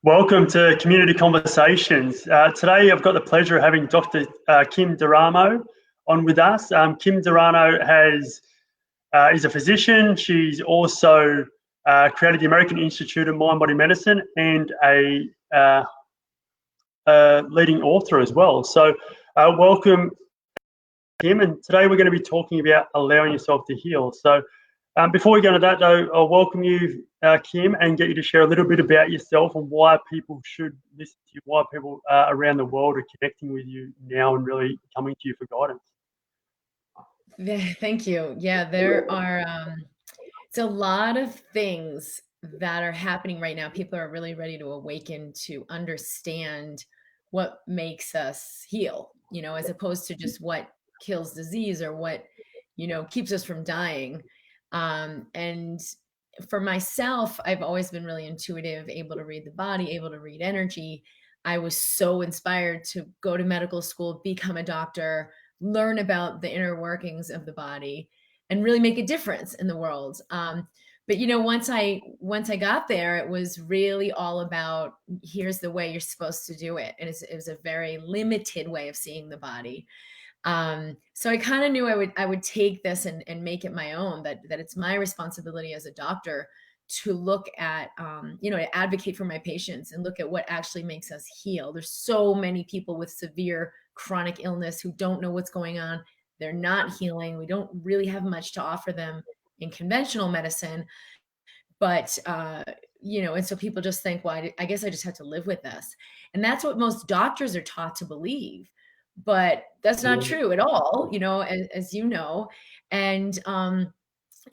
Welcome to Community Conversations. Today I've got the pleasure of having Dr. Kim Duramo on with us. Kim Duramo is a physician. She's also created the American Institute of Mind Body Medicine and a leading author as well. So welcome, Kim. And today we're going to be talking about allowing yourself to heal. So before we go into that, though, I'll welcome you, Kim, and get you to share a little bit about yourself and why people should listen to you, why people around the world are connecting with you now and really coming to you for guidance. Thank you. Yeah, there are it's a lot of things that are happening right now. People are really ready to awaken to understand what makes us heal, as opposed to just what kills disease or what, keeps us from dying. And for myself, I've always been really intuitive, able to read the body, able to read energy. I was so inspired to go to medical school, become a doctor, learn about the inner workings of the body, and really make a difference in the world. But once I got there, it was really all about, here's the way you're supposed to do it, and it was a very limited way of seeing the body. So I kind of knew I would take this and make it my own, that it's my responsibility as a doctor to look at, to advocate for my patients and look at what actually makes us heal. There's so many people with severe chronic illness who don't know what's going on. They're not healing. We don't really have much to offer them in conventional medicine. But, and so people just think, well, I guess I just have to live with this. And that's what most doctors are taught to believe. But that's not true at all, as you know. And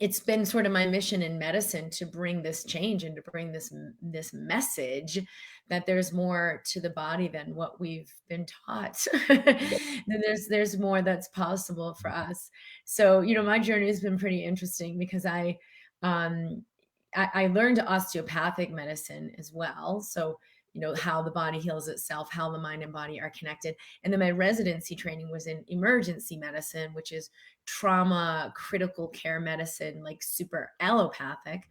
it's been sort of my mission in medicine to bring this change and to bring this message that there's more to the body than what we've been taught. Then there's more that's possible for us. So, my journey has been pretty interesting because I learned osteopathic medicine as well. So, how the body heals itself, how the mind and body are connected. And then my residency training was in emergency medicine, which is trauma, critical care medicine, like super allopathic.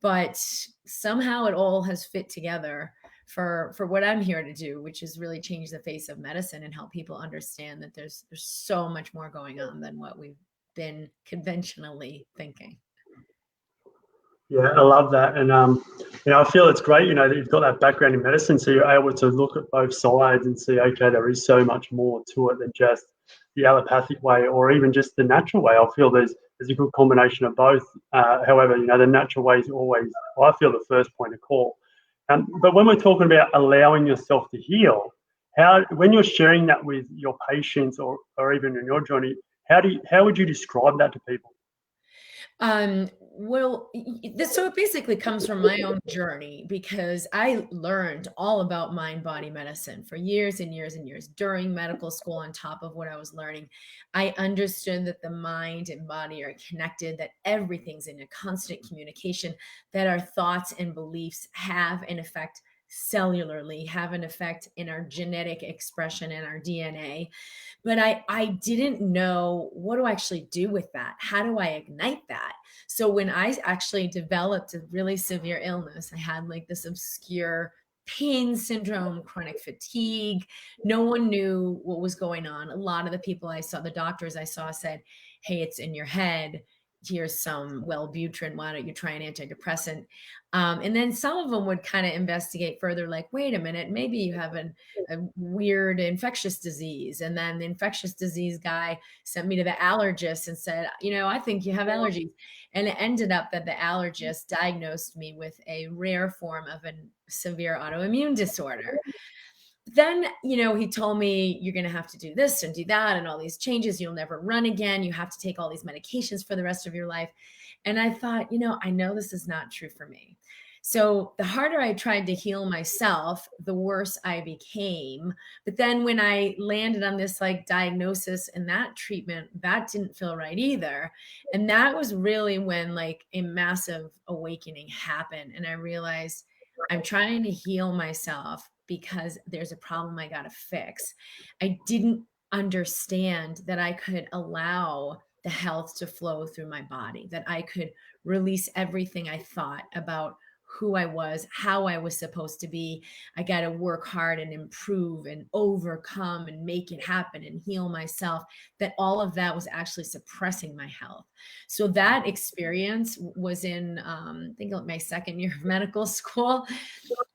But somehow it all has fit together for what I'm here to do, which is really change the face of medicine and help people understand that there's so much more going on than what we've been conventionally thinking. Yeah, I love that. And, I feel it's great, that you've got that background in medicine. So you're able to look at both sides and see, okay, there is so much more to it than just the allopathic way or even just the natural way. I feel there's a good combination of both. However, the natural way is always, I feel, the first point of call. But when we're talking about allowing yourself to heal, when you're sharing that with your patients or even in your journey, how would you describe that to people? Well, so it basically comes from my own journey because I learned all about mind body medicine for years and years and years during medical school. On top of what I was learning, I understood that the mind and body are connected, that everything's in a constant communication, that our thoughts and beliefs have an effect cellularly, have an effect in our genetic expression and our DNA. But I didn't know, what do I actually do with that? How do I ignite that? So when I actually developed a really severe illness, I had like this obscure pain syndrome, chronic fatigue. No one knew what was going on. A lot of the people I saw, the doctors I saw, said, hey, it's in your head. Here's some Wellbutrin. Why don't you try an antidepressant? And then some of them would kind of investigate further, like, wait a minute, maybe you have a weird infectious disease. And then the infectious disease guy sent me to the allergist and said, I think you have allergies. And it ended up that the allergist diagnosed me with a rare form of a severe autoimmune disorder. Then, he told me, you're going to have to do this and do that and all these changes. You'll never run again. You have to take all these medications for the rest of your life. And I thought, I know this is not true for me. So the harder I tried to heal myself, the worse I became. But then when I landed on this like diagnosis and that treatment, that didn't feel right either. And that was really when like a massive awakening happened. And I realized I'm trying to heal myself because there's a problem I got to fix. I didn't understand that I could allow the health to flow through my body, that I could release everything I thought about who I was, how I was supposed to be. I got to work hard and improve and overcome and make it happen and heal myself, that all of that was actually suppressing my health. So that experience was in, I think my second year of medical school.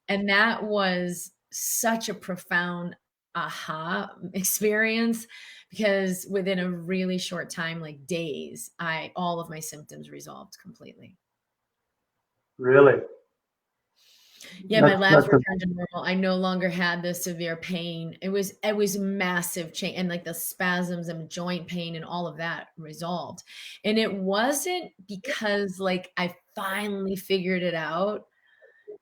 And that was such a profound aha experience, because within a really short time, like days, all of my symptoms resolved completely. Really? Yeah, my labs That's a, returned to normal. I no longer had the severe pain. It was massive change, and like the spasms and joint pain and all of that resolved. And it wasn't because like I finally figured it out.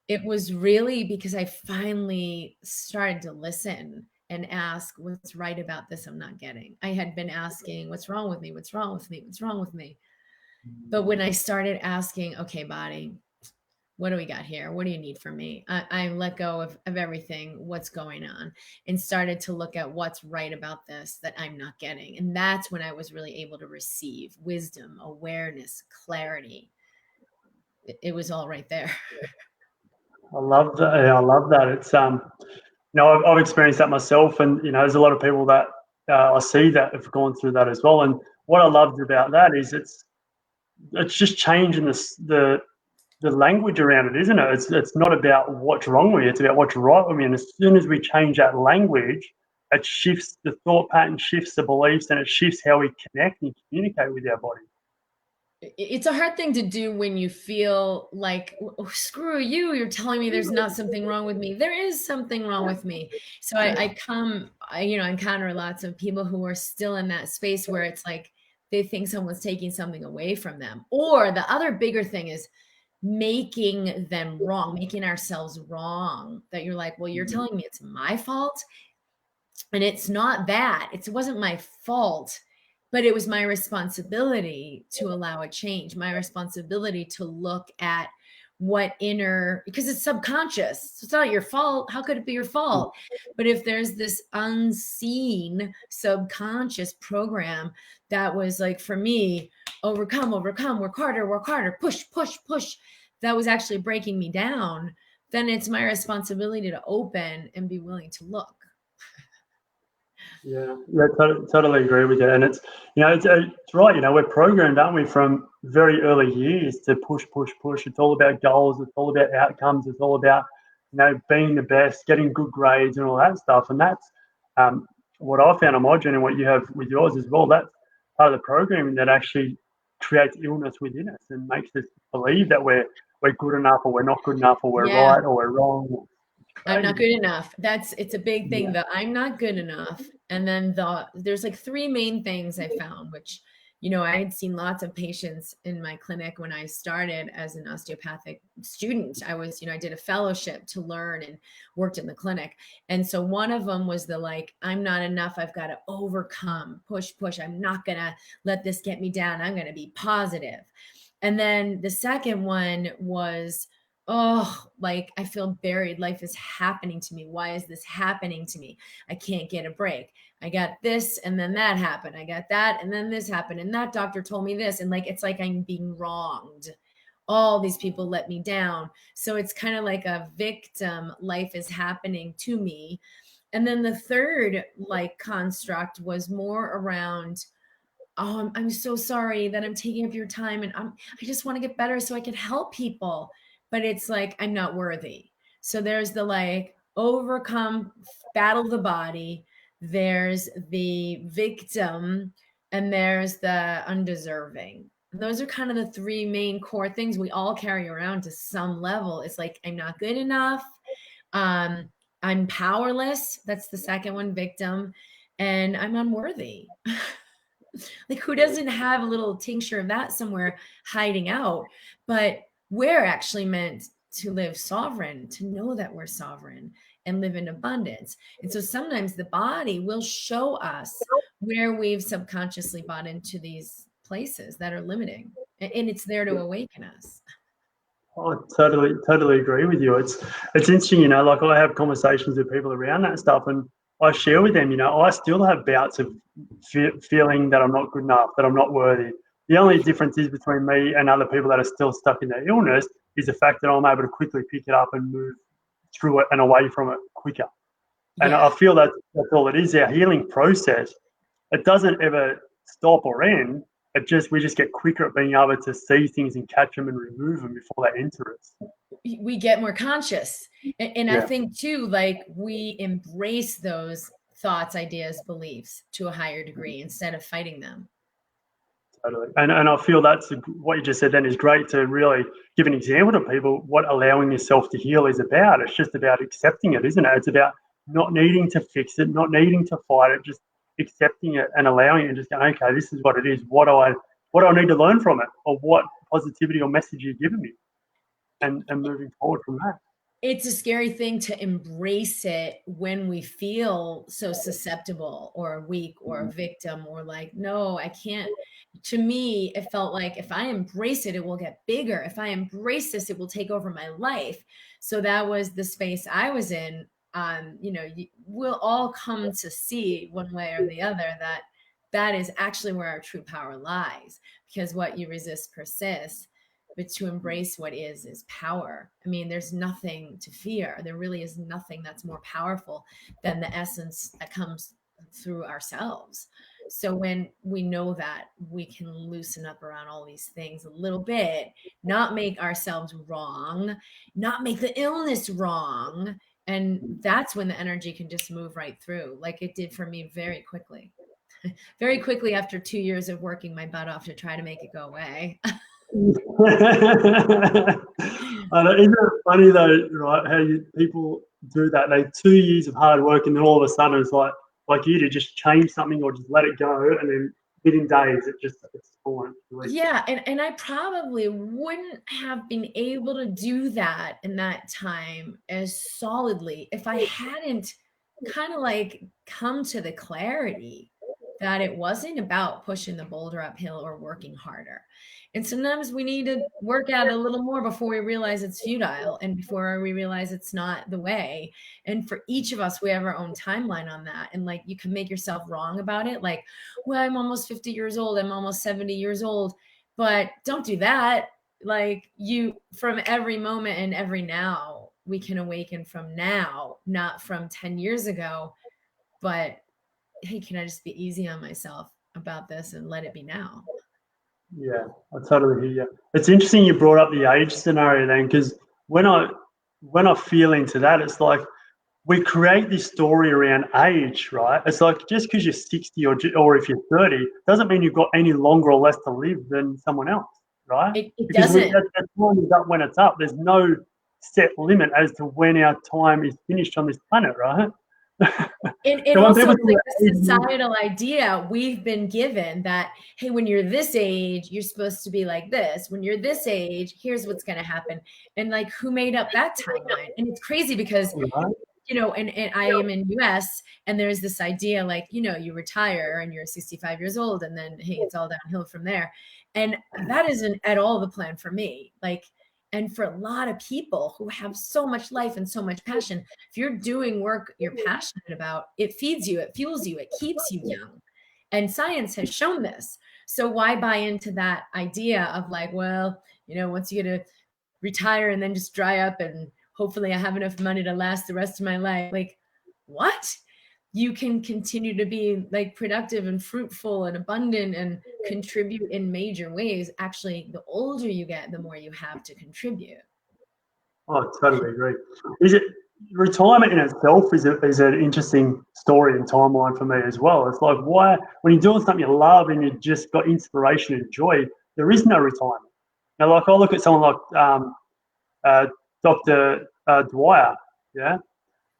It was really because I finally started to listen and ask, what's right about this I'm not getting? I had been asking, what's wrong with me? What's wrong with me? What's wrong with me? But when I started asking, okay, body, what do we got here? What do you need from me? I let go of everything, what's going on, and started to look at what's right about this that I'm not getting. And that's when I was really able to receive wisdom, awareness, clarity. It was all right there. I love that. Yeah, I love that. It's I've experienced that myself, and there's a lot of people that I see that have gone through that as well. And what I loved about that is it's just changing the language around it, isn't it? It's not about what's wrong with you, it's about what's right with me. And as soon as we change that language, it shifts the thought pattern, shifts the beliefs, and it shifts how we connect and communicate with our body. It's a hard thing to do when you feel like, oh, screw you, you're telling me there's not something wrong with me. There is something wrong with me. So I encounter lots of people who are still in that space where it's like they think someone's taking something away from them. Or the other bigger thing is making them wrong, making ourselves wrong, that you're like, well, you're telling me it's my fault. And it's not that. It wasn't my fault, but it was my responsibility to allow a change, my responsibility to look at what inner, because it's subconscious. It's not your fault. How could it be your fault? But if there's this unseen subconscious program that was like, for me, overcome, work harder, push, that was actually breaking me down, then it's my responsibility to open and be willing to look. Yeah, totally agree with you. And it's right. We're programmed, aren't we, from very early years to push, push, push. It's all about goals. It's all about outcomes. It's all about being the best, getting good grades, and all that stuff. And that's what I found on my journey, and what you have with yours as well. That's part of the programming that actually creates illness within us and makes us believe that we're good enough, or we're not good enough, or we're Yeah. right, or we're wrong. I'm not good enough. It's a big thing, that I'm not good enough. And then there's like three main things I found, which, I had seen lots of patients in my clinic when I started as an osteopathic student. I did a fellowship to learn and worked in the clinic. And so one of them was I'm not enough. I've got to overcome, push. I'm not going to let this get me down. I'm going to be positive. And then the second one was, oh, like I feel buried. Life is happening to me. Why is this happening to me? I can't get a break. I got this and then that happened. I got that and then this happened. And that doctor told me this. And it's like I'm being wronged. All these people let me down. So it's kind of like a victim. Life is happening to me. And then the third construct was more around, oh, I'm so sorry that I'm taking up your time, and I just want to get better so I can help people. But it's like, I'm not worthy. So there's the overcome, battle the body. There's the victim, and there's the undeserving. And those are kind of the three main core things we all carry around to some level. It's like, I'm not good enough. I'm powerless. That's the second one, victim. And I'm unworthy. Like, who doesn't have a little tincture of that somewhere hiding out? But we're actually meant to live sovereign, to know that we're sovereign and live in abundance. And so sometimes the body will show us where we've subconsciously bought into these places that are limiting, and it's there to awaken us. I totally agree with you. It's interesting, like I have conversations with people around that stuff, and I share with them, I still have bouts of feeling that I'm not good enough, that I'm not worthy. The only difference is between me and other people that are still stuck in their illness is the fact that I'm able to quickly pick it up and move through it and away from it quicker. And Yeah. I feel that that's all it is. Our healing process, it doesn't ever stop or end. We just get quicker at being able to see things and catch them and remove them before they enter us. We get more conscious. And I Yeah. think too, like we embrace those thoughts, ideas, beliefs to a higher degree instead of fighting them. Totally. And I feel that's what you just said then is great to really give an example to people what allowing yourself to heal is about. It's just about accepting it, isn't it? It's about not needing to fix it, not needing to fight it, just accepting it and allowing it and just going, okay, this is what it is. What do I need to learn from it? Or what positivity or message you're giving me? And moving forward from that. It's a scary thing to embrace it when we feel so susceptible or weak or a victim or like, no, I can't. To me, it felt like if I embrace it, it will get bigger. If I embrace this, it will take over my life. So that was the space I was in. We'll all come to see one way or the other that that is actually where our true power lies, because what you resist persists. But to embrace what is power. I mean, there's nothing to fear. There really is nothing that's more powerful than the essence that comes through ourselves. So when we know that, we can loosen up around all these things a little bit, not make ourselves wrong, not make the illness wrong. And that's when the energy can just move right through, like it did for me very quickly. Very quickly after 2 years of working my butt off to try to make it go away. Isn't it funny though, right? How people do that? They 2 years of hard work, and then all of a sudden it's like you to just change something or just let it go, and then within days it's gone. Yeah, and I probably wouldn't have been able to do that in that time as solidly if I hadn't kind of like come to the clarity that it wasn't about pushing the boulder uphill or working harder. And sometimes we need to work at it a little more before we realize it's futile and before we realize it's not the way. And for each of us, we have our own timeline on that. And like you can make yourself wrong about it. Like, well, I'm almost 50 years old. I'm almost 70 years old. But don't do that. Like from every moment and every now, we can awaken from now, not from 10 years ago. But hey, can I just be easy on myself about this and let it be now? Yeah, I totally hear you. It's interesting you brought up the age scenario then, because when I feel into that, it's like we create this story around age, right? It's like just because you're 60 or if you're 30 doesn't mean you've got any longer or less to live than someone else, right? It Because doesn't. that time is up when it's up. There's no set limit as to when our time is finished on this planet, right? And So when also people it's like the societal idea we've been given that, hey, when you're this age, you're supposed to be like this. When you're this age, here's what's going to happen. And like, who made up that timeline? And it's crazy because, right? and I am in US and there's this idea like, you retire and you're 65 years old and then, hey, it's all downhill from there. And that isn't at all the plan for me. Like, and for a lot of people who have so much life and so much passion, if you're doing work you're passionate about, it feeds you, it fuels you, it keeps you young. And science has shown this. So why buy into that idea of like, well, once you get to retire and then just dry up and hopefully I have enough money to last the rest of my life. Like, what? You can continue to be like productive and fruitful and abundant and contribute in major ways. Actually, the older you get, the more you have to contribute. Oh, totally agree. Is it retirement in itself is an interesting story and timeline for me as well. It's like why when you're doing something you love and you just got inspiration and joy, there is no retirement. Now, like I look at someone like Dr. Dwyer, yeah,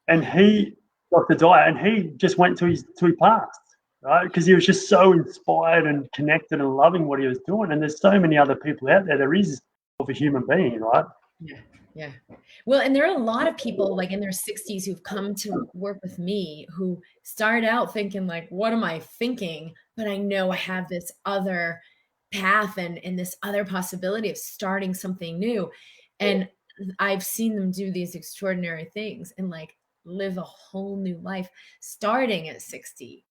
and Dr. Dwyer, and he just went to his past, right? Because he was just so inspired and connected and loving what he was doing. And there's so many other people out there. There is of a human being, right? Yeah. Yeah. Well, and there are a lot of people like in their 60s who've come to work with me who start out thinking like, what am I thinking? But I know I have this other path and this other possibility of starting something new. And I've seen them do these extraordinary things and like live a whole new life starting at 60.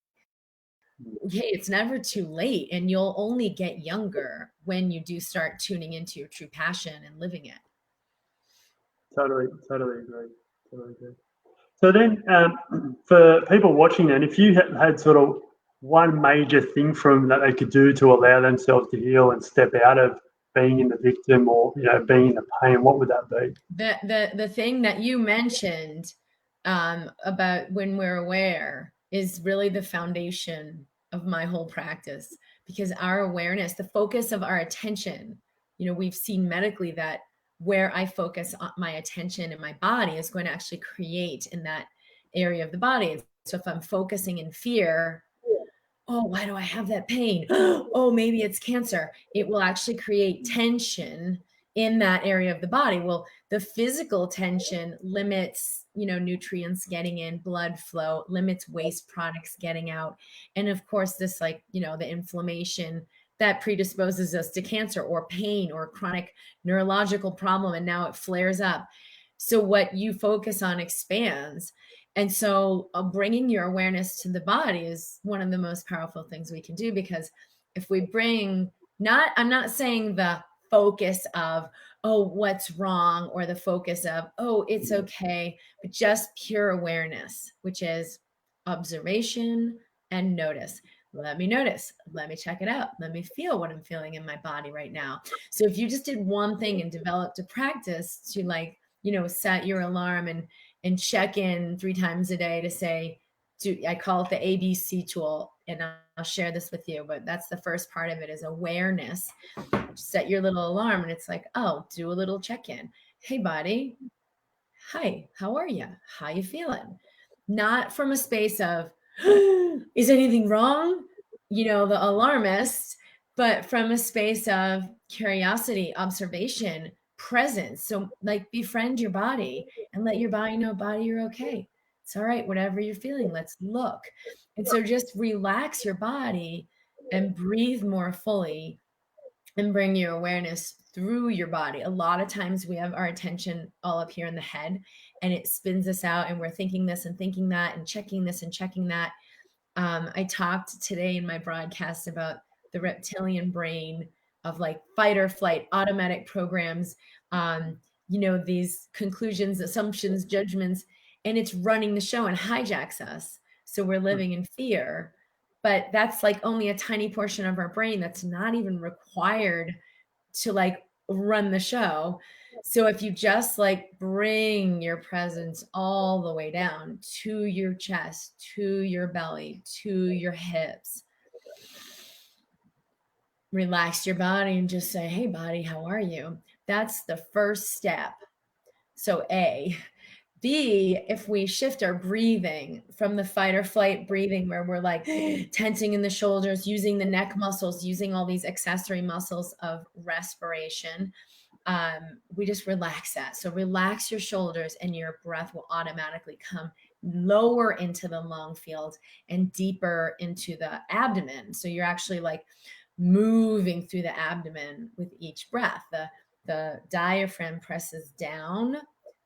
Okay, it's never too late. And you'll only get younger when you do start tuning into your true passion and living it. totally agree. Totally agree. So then, for people watching, then, if you had sort of one major thing from that they could do to allow themselves to heal and step out of being in the victim or being in the pain, what would that be? The thing that you mentioned about when we're aware is really the foundation of my whole practice, because our awareness, the focus of our attention, we've seen medically that where I focus on my attention in my body is going to actually create in that area of the body. So if I'm focusing in fear, oh, why do I have that pain? Oh, maybe it's cancer. It will actually create tension in that area of the body. Well, the physical tension limits, nutrients getting in, blood flow, limits waste products getting out. And of course, this the inflammation that predisposes us to cancer or pain or chronic neurological problem. And now it flares up. So what you focus on expands. And so bringing your awareness to the body is one of the most powerful things we can do, because if we bring I'm not saying the focus of, oh, what's wrong, or the focus of, oh, it's okay, but just pure awareness, which is observation and notice. Let me notice. Let me check it out. Let me feel what I'm feeling in my body right now. So if you just did one thing and developed a practice to set your alarm and check in 3 times a day to say, I call it the ABC tool, and I'll share this with you, but that's the first part of it is awareness. Set your little alarm and it's like, oh, do a little check-in. Hey, body. Hi, how are you? How you feeling? Not from a space of, is anything wrong? The alarmist, but from a space of curiosity, observation, presence. So befriend your body and let your body know, body, you're okay. It's all right. Whatever you're feeling, let's look. And so just relax your body and breathe more fully and bring your awareness through your body. A lot of times we have our attention all up here in the head and it spins us out and we're thinking this and thinking that and checking this and checking that. I talked today in my broadcast about the reptilian brain of fight or flight, automatic programs, these conclusions, assumptions, judgments, and it's running the show and hijacks us. So we're living in fear, but that's only a tiny portion of our brain that's not even required to run the show. So if you just bring your presence all the way down to your chest, to your belly, to your hips, relax your body and just say, hey, body, how are you? That's the first step. So A. B, if we shift our breathing from the fight or flight breathing where we're tensing in the shoulders, using the neck muscles, using all these accessory muscles of respiration, we just relax that. So relax your shoulders and your breath will automatically come lower into the lung field and deeper into the abdomen. So you're actually moving through the abdomen with each breath. The diaphragm presses down,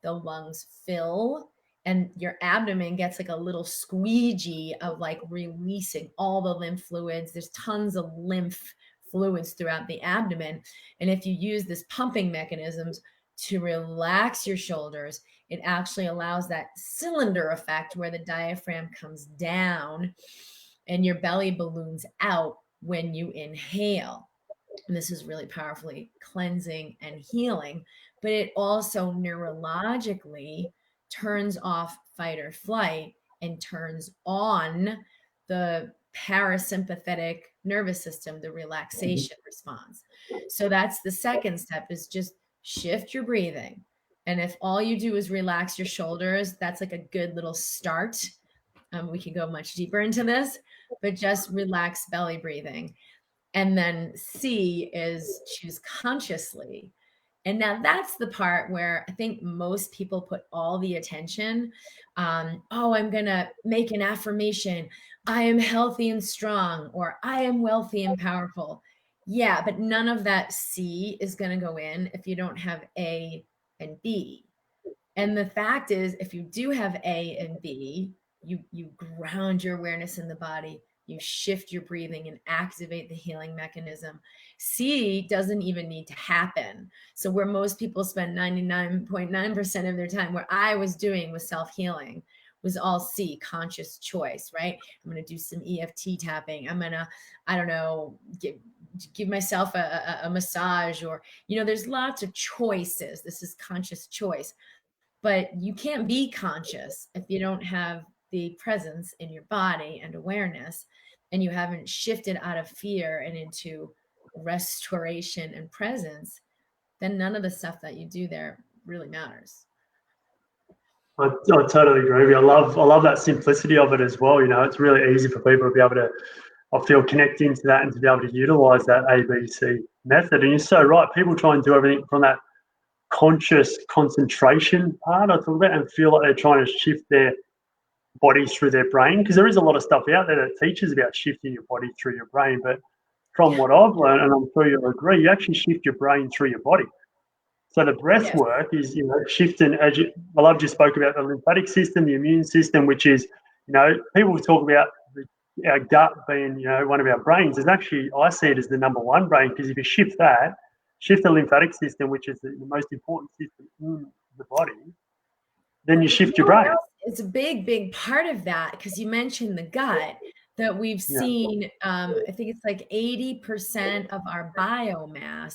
the lungs fill, and your abdomen gets a little squeegee of releasing all the lymph fluids. There's tons of lymph fluids throughout the abdomen. And if you use this pumping mechanisms to relax your shoulders, it actually allows that cylinder effect where the diaphragm comes down and your belly balloons out when you inhale. And this is really powerfully cleansing and healing, but it also neurologically turns off fight or flight and turns on the parasympathetic nervous system, the relaxation response. So that's the second step, is just shift your breathing. And if all you do is relax your shoulders, that's a good little start. We can go much deeper into this, but just relax belly breathing. And then C is choose consciously. And now that's the part where I think most people put all the attention on, oh, I'm going to make an affirmation. I am healthy and strong, or I am wealthy and powerful. Yeah, but none of that C is going to go in if you don't have A and B. And the fact is, if you do have A and B, you ground your awareness in the body, you shift your breathing and activate the healing mechanism. C doesn't even need to happen. So where most people spend 99.9% of their time, where I was doing with self-healing, was all C, conscious choice, right? I'm going to do some EFT tapping. I'm going to, I don't know, give myself a massage, or, there's lots of choices. This is conscious choice, but you can't be conscious if you don't have the presence in your body and awareness, and you haven't shifted out of fear and into restoration and presence. Then none of the stuff that you do there really matters. I totally agree with you. I love that simplicity of it as well. It's really easy for people to be able to, I feel, connect into that and to be able to utilize that ABC method. And you're so right. People try and do everything from that conscious concentration part I talk about and feel like they're trying to shift their body through their brain, because there is a lot of stuff out there that teaches about shifting your body through your brain. But from what I've learned, and I'm sure you'll agree, you actually shift your brain through your body. So the breath Yes. work is, shifting. I love you spoke about the lymphatic system, the immune system, which is, people talk about our gut being, one of our brains. Is actually, I see it as the number one brain, because if you shift that, shift the lymphatic system, which is the most important system in the body, then you shift your brain. It's a big, big part of that, because you mentioned the gut, that we've Yeah. seen, I think it's like 80% of our biomass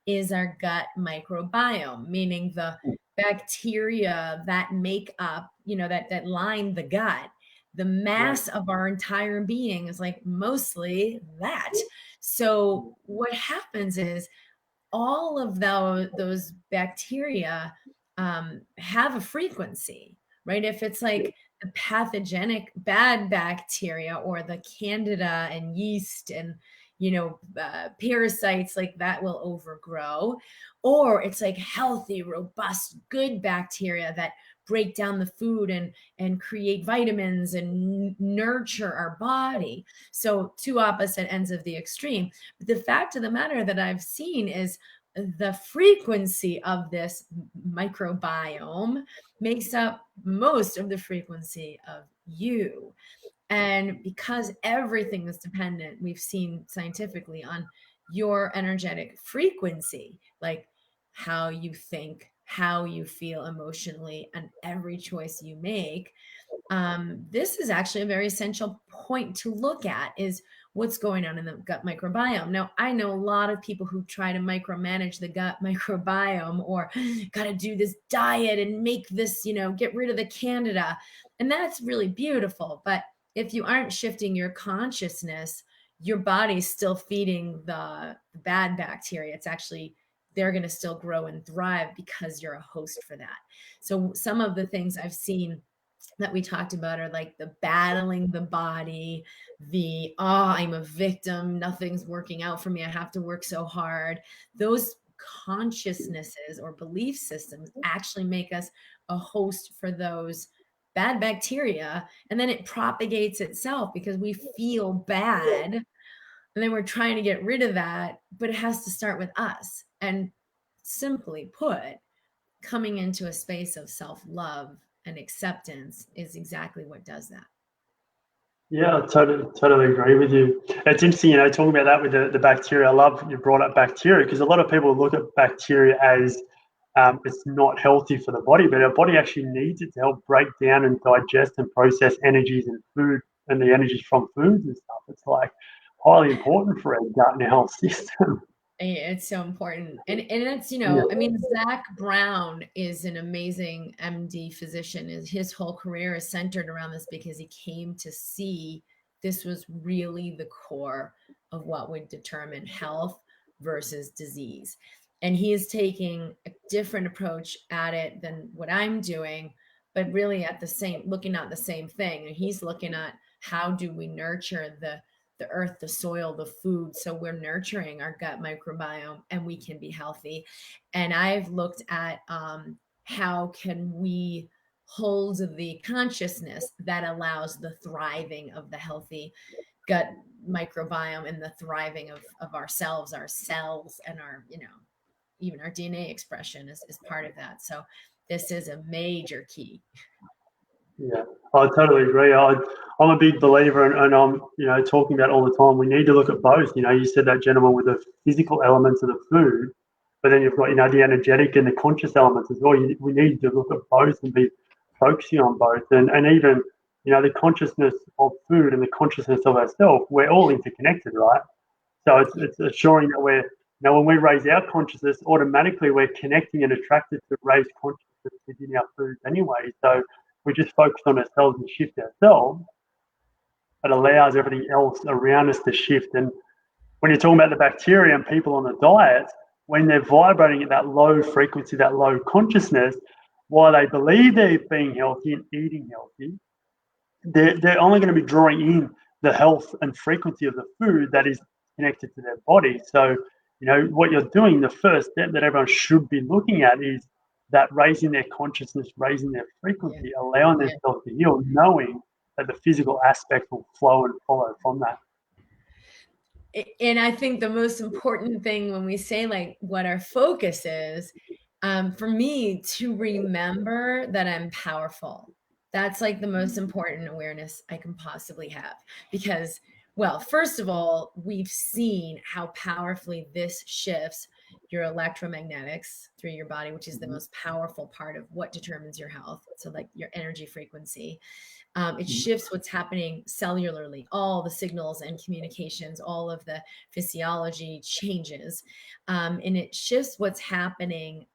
is our gut microbiome, meaning the bacteria that make up, that line the gut. The mass of our entire being is like mostly that. So what happens is all of those bacteria have a frequency, right? If it's like the pathogenic bad bacteria, or the candida and yeast and parasites, like that will overgrow. Or it's like healthy, robust, good bacteria that break down the food and create vitamins and nurture our body. So two opposite ends of the extreme. But the fact of the matter that I've seen is the frequency of this microbiome makes up most of the frequency of you. And because everything is dependent, we've seen scientifically, on your energetic frequency, like how you think, how you feel emotionally, and every choice you make. This is actually a very essential point to look at, is what's going on in the gut microbiome. Now, I know a lot of people who try to micromanage the gut microbiome, or got to do this diet and make this, get rid of the candida. And that's really beautiful. But if you aren't shifting your consciousness, your body's still feeding the bad bacteria. It's actually, they're going to still grow and thrive because you're a host for that. So some of the things I've seen that we talked about are like the battling the body, I'm a victim, nothing's working out for me, I have to work so hard. Those consciousnesses or belief systems actually make us a host for those bad bacteria, and then it propagates itself because we feel bad, and then we're trying to get rid of that, but it has to start with us. And simply put, coming into a space of self-love and acceptance is exactly what does that. Yeah, I totally agree with you. It's interesting, talking about that with the bacteria. I love you brought up bacteria, because a lot of people look at bacteria as it's not healthy for the body, but our body actually needs it to help break down and digest and process energies and food, and the energies from foods and stuff. It's like highly important for our gut and our health system. It's so important. And it's, Yeah. I mean, Zach Brown is an amazing MD physician. His whole career is centered around this, because he came to see this was really the core of what would determine health versus disease. And he is taking a different approach at it than what I'm doing, but really looking at the same thing. And he's looking at, how do we nurture the earth, the soil, the food, so we're nurturing our gut microbiome and we can be healthy. And I've looked at how can we hold the consciousness that allows the thriving of the healthy gut microbiome, and the thriving of ourselves, our cells, and our, even our DNA expression is part of that. So this is a major key. Yeah, I totally agree. I'm a big believer, and I'm talking about all the time. We need to look at both. You said that gentleman with the physical elements of the food, but then you've got the energetic and the conscious elements as well. We need to look at both and be focusing on both, and even the consciousness of food and the consciousness of ourselves. We're all interconnected, right? So it's assuring that we're when we raise our consciousness, automatically we're connecting and attracted to raise consciousness within our foods anyway. So we just focus on ourselves and shift ourselves. It allows everything else around us to shift. And when you're talking about the bacteria and people on the diet, when they're vibrating at that low frequency, that low consciousness, while they believe they're being healthy and eating healthy, they're only going to be drawing in the health and frequency of the food that is connected to their body. So, what you're doing, the first step that everyone should be looking at is that raising their consciousness, raising their Yeah. frequency, allowing Yeah. themselves to heal, knowing that the physical aspect will flow and follow from that. And I think the most important thing when we say like what our focus is, for me to remember that I'm powerful. That's like the most important awareness I can possibly have. Because, well, first of all, we've seen how powerfully this shifts your electromagnetics through your body, which is the most powerful part of what determines your health. So, like your energy frequency. It shifts what's happening cellularly, all the signals and communications, all of the physiology changes. And it shifts what's happening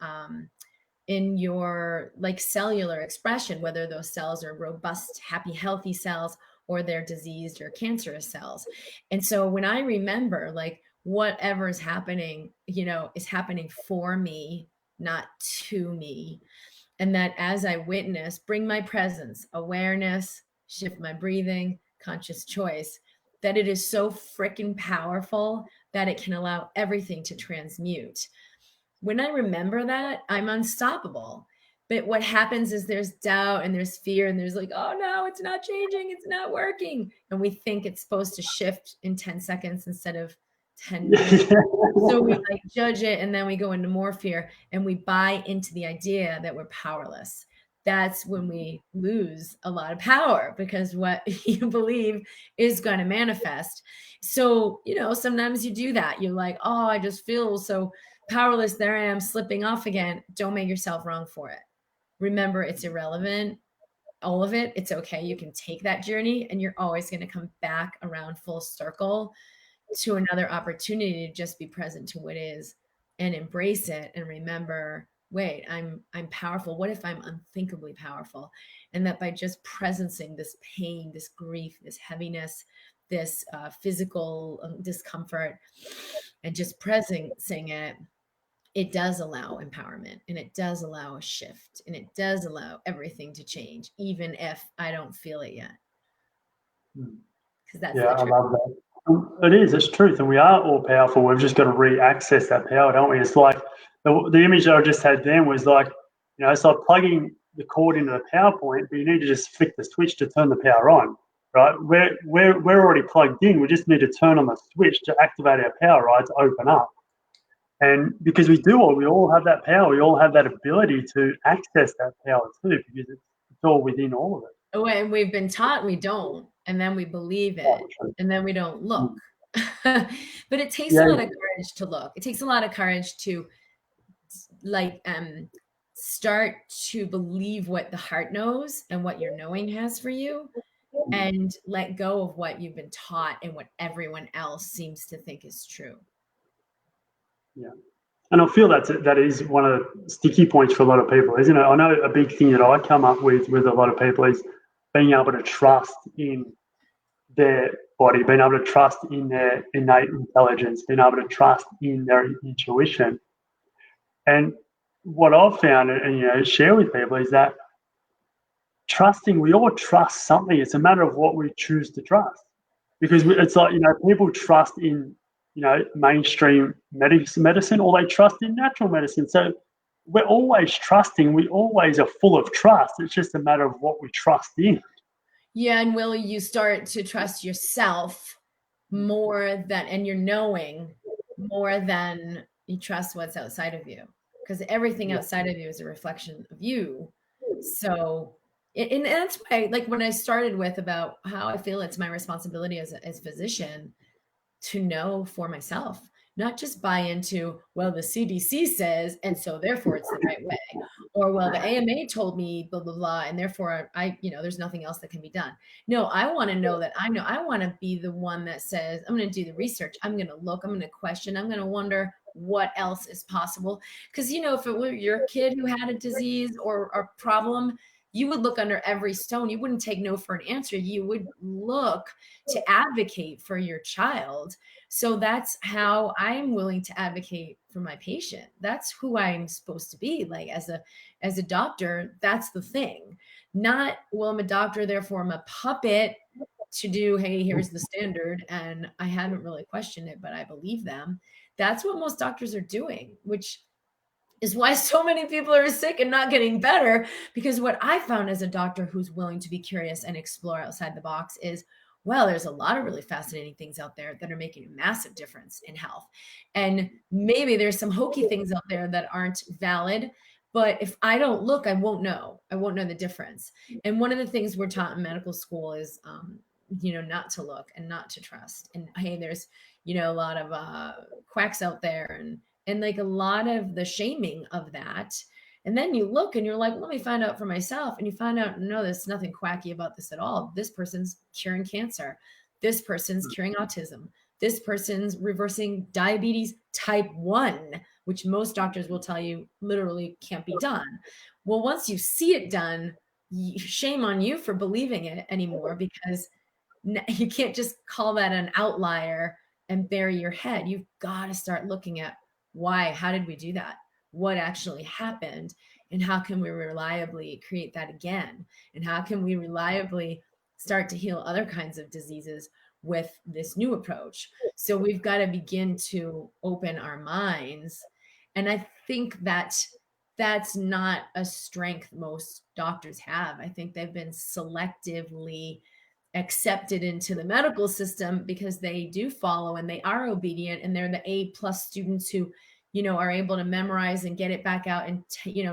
in your like cellular expression, whether those cells are robust, happy, healthy cells or they're diseased or cancerous cells. And so when I remember like whatever is happening, is happening for me, not to me, and that as I witness, bring my presence, awareness, shift my breathing, conscious choice, that it is so freaking powerful that it can allow everything to transmute. When I remember that, I'm unstoppable. But what happens is there's doubt and there's fear and there's like, oh no, it's not changing, it's not working. And we think it's supposed to shift in 10 seconds instead of 10 minutes. So we like judge it and then we go into more fear and we buy into the idea that we're powerless. That's when we lose a lot of power because what you believe is going to manifest. So, sometimes you do that. You're like, oh, I just feel so powerless. There I am slipping off again. Don't make yourself wrong for it. Remember, it's irrelevant. All of it, it's okay. You can take that journey and you're always going to come back around full circle to another opportunity to just be present to what is and embrace it and remember, wait, I'm powerful. What if I'm unthinkably powerful? And that by just presencing this pain, this grief, this heaviness, this physical discomfort, and just presencing it, it does allow empowerment and it does allow a shift and it does allow everything to change, even if I don't feel it yet. Because that's Yeah, the I truth. love that. It is, it's truth, and we are all powerful. We've just got to re-access that power, don't we? It's like the image that I just had then was like, it's like plugging the cord into the power point, but you need to just flick the switch to turn the power on, right? We're already plugged in. We just need to turn on the switch to activate our power, right, to open up. And because we all have that power. We all have that ability to access that power too, because it's all within all of it. Oh, and we've been taught we don't, and then we believe it, and then we don't look. But it takes a Yeah, lot of courage to look. It takes a lot of courage to like start to believe what the heart knows and what your knowing has for you, and let go of what you've been taught and what everyone else seems to think is true. yeah. And I feel that is one of the sticky points for a lot of people, isn't it? I know a big thing that I come up with a lot of people is being able to trust in their body, being able to trust in their innate intelligence, being able to trust in their intuition. And what I've found and share with people is that we all trust something. It's a matter of what we choose to trust. Because it's like, people trust in, mainstream medicine, or they trust in natural medicine. So we're always trusting. We always are full of trust. It's just a matter of what we trust in. Yeah, and will you start to trust yourself more than, and your knowing more than you trust what's outside of you? Because everything Yeah. outside of you is a reflection of you. So And that's why, like when I started with about how I feel it's my responsibility as a physician to know for myself, not just buy into, well, the CDC says, and so therefore it's the right way, or well, the AMA told me blah blah blah, and therefore there's nothing else that can be done. No, I want to know that I know. I want to be the one that says, I'm going to do the research, I'm going to look, I'm going to question, I'm going to wonder what else is possible. Because if it were your kid who had a disease or a problem, you would look under every stone. You wouldn't take no for an answer. You would look to advocate for your child. So that's how I'm willing to advocate for my patient. That's who I'm supposed to be. Like as a doctor, that's the thing. Not, well, I'm a doctor, therefore I'm a puppet to do, hey, here's the standard. And I haven't really questioned it, but I believe them. That's what most doctors are doing, which is why so many people are sick and not getting better. Because what I found as a doctor who's willing to be curious and explore outside the box is, well, there's a lot of really fascinating things out there that are making a massive difference in health. And maybe there's some hokey things out there that aren't valid. But if I don't look, I won't know. I won't know the difference. And one of the things we're taught in medical school is, not to look and not to trust. And hey, there's, a lot of quacks out there, and like a lot of the shaming of that. And then you look and you're like, let me find out for myself. And you find out, no, there's nothing quacky about this at all. This person's curing cancer. This person's curing autism. This person's reversing diabetes type 1, which most doctors will tell you literally can't be done. Well, once you see it done, shame on you for believing it anymore, because you can't just call that an outlier and bury your head. You've got to start looking at why, how did we do that? What actually happened? And how can we reliably create that again? And how can we reliably start to heal other kinds of diseases with this new approach? So we've got to begin to open our minds. And I think that that's not a strength most doctors have. I think they've been selectively accepted into the medical system because they do follow and they are obedient, and they're the A+ students who, are able to memorize and get it back out and,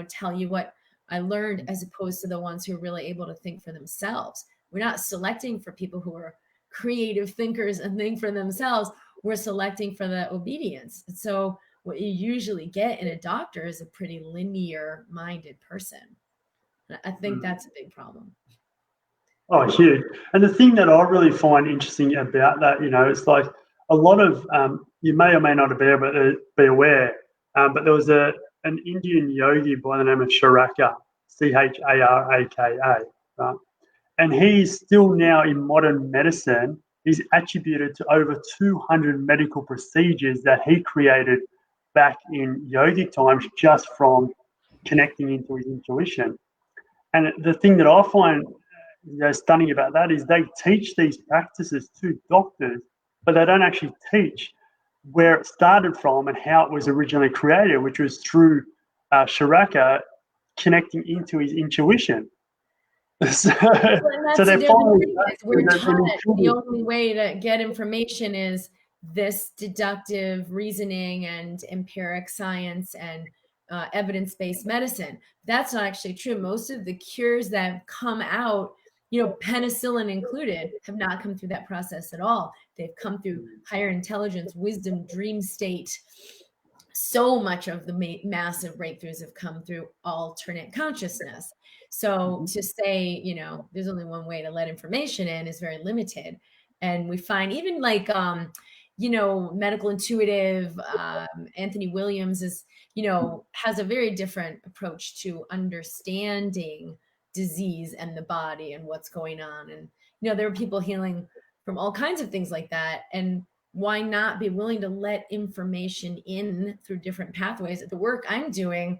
tell you what I learned, as opposed to the ones who are really able to think for themselves. We're not selecting for people who are creative thinkers and think for themselves. We're selecting for the obedience. And so what you usually get in a doctor is a pretty linear minded person. I think that's a big problem. Oh, huge. And the thing that I really find interesting about that, it's like a lot of, you may or may not be aware, but there was an Indian yogi by the name of Charaka, Charaka, right? And he's still now in modern medicine. He's attributed to over 200 medical procedures that he created back in yogic times just from connecting into his intuition. And the thing that I find stunning about that is they teach these practices to doctors, but they don't actually teach where it started from and how it was originally created, which was through Charaka connecting into his intuition. So they're following. We're taught the only way to get information is this deductive reasoning and empiric science and evidence-based medicine. That's not actually true. Most of the cures that have come out, penicillin included, have not come through that process at all. They've come through higher intelligence, wisdom, dream state. So much of the massive breakthroughs have come through alternate consciousness. So to say, there's only one way to let information in is very limited. And we find even like, medical intuitive, Anthony Williams is, has a very different approach to understanding disease and the body and what's going on. And, there are people healing from all kinds of things like that. And why not be willing to let information in through different pathways? The work I'm doing,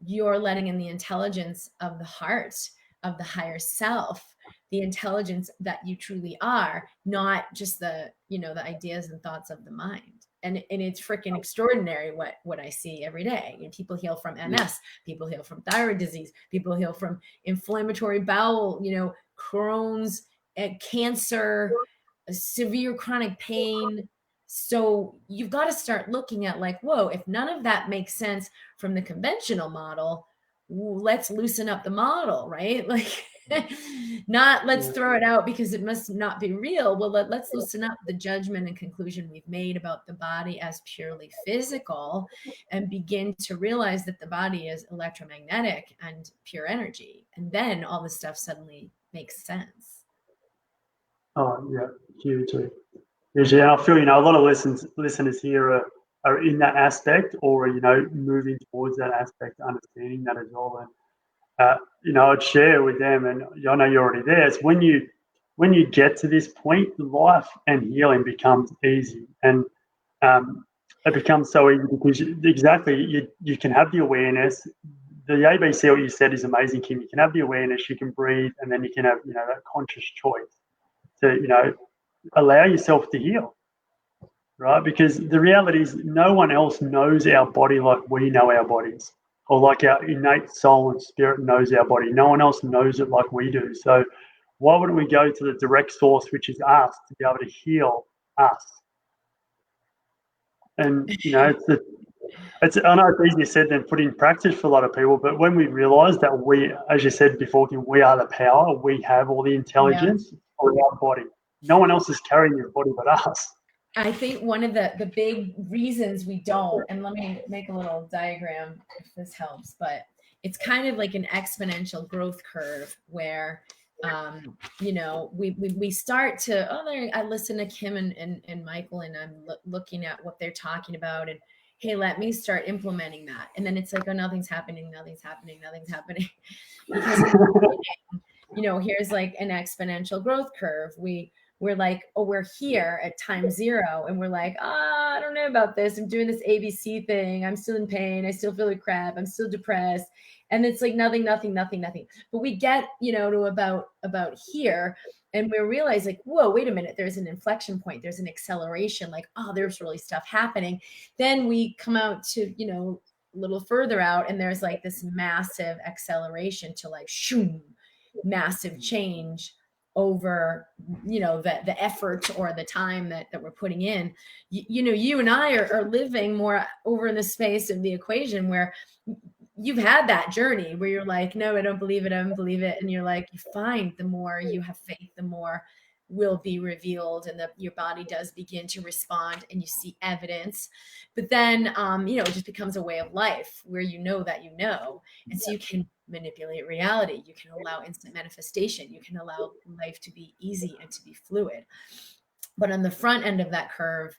you're letting in the intelligence of the heart, of the higher self, the intelligence that you truly are, not just the ideas and thoughts of the mind. And it's freaking extraordinary what I see every day. People heal from MS, people heal from thyroid disease, people heal from inflammatory bowel, Crohn's, cancer, severe chronic pain. So you've got to start looking at like, whoa, if none of that makes sense from the conventional model, let's loosen up the model, right? Like Not let's Yeah. throw it out because it must not be real. Well, let's loosen up the judgment and conclusion we've made about the body as purely physical and begin to realize that the body is electromagnetic and pure energy. And then all this stuff suddenly makes sense. Oh, yeah, hugely. Hugely. And I feel, a lot of listeners here are in that aspect or, moving towards that aspect, understanding that as well. And, I'd share with them, and I know you're already there. It's when you get to this point, life and healing becomes easy, and um, it becomes so easy because you can have the awareness. The ABC, what you said is amazing, Kim. You can have the awareness, you can breathe, and then you can have that conscious choice to allow yourself to heal, right? Because the reality is, no one else knows our body like we know our bodies, or like our innate soul and spirit knows our body. No one else knows it like we do. So, why wouldn't we go to the direct source, which is us, to be able to heal us? And I know it's easier said than put in practice for a lot of people. But when we realise that we, as you said before, Kim, we are the power, we have all the Yeah. intelligence of our body. No one else is carrying your body but us. I think one of the big reasons we don't, and let me make a little diagram if this helps, but it's kind of like an exponential growth curve where we start to, I listen to Kim and Michael, and I'm looking at what they're talking about, and hey, let me start implementing that. And then it's like, oh, nothing's happening. Because here's like an exponential growth curve. We're like, oh, we're here at time zero. And we're like, I don't know about this. I'm doing this ABC thing. I'm still in pain. I still feel like crap. I'm still depressed. And it's like nothing. But we get, to about here. And we realize like, whoa, wait a minute. There's an inflection point. There's an acceleration. Like, oh, there's really stuff happening. Then we come out to, a little further out. And there's like this massive acceleration to like, shoom, massive change over the effort or the time that we're putting in. You and I are living more over in the space of the equation where you've had that journey where you're like, no, I don't believe it, and you're like, you find the more you have faith, the more will be revealed, and your body does begin to respond, and you see evidence. But then it just becomes a way of life where that and so you can manipulate reality. You can allow instant manifestation. You can allow life to be easy and to be fluid. But on the front end of that curve,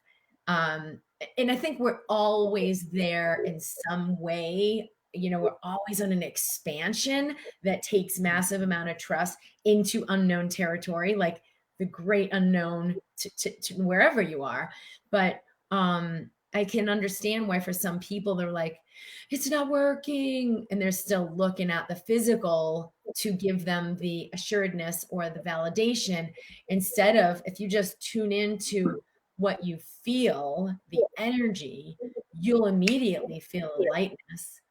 and I think we're always there in some way. We're always on an expansion that takes massive amount of trust into unknown territory, like the great unknown to wherever you are. But I can understand why for some people they're like, it's not working. And they're still looking at the physical to give them the assuredness or the validation, instead of, if you just tune into what you feel, the energy, you'll immediately feel a lightness.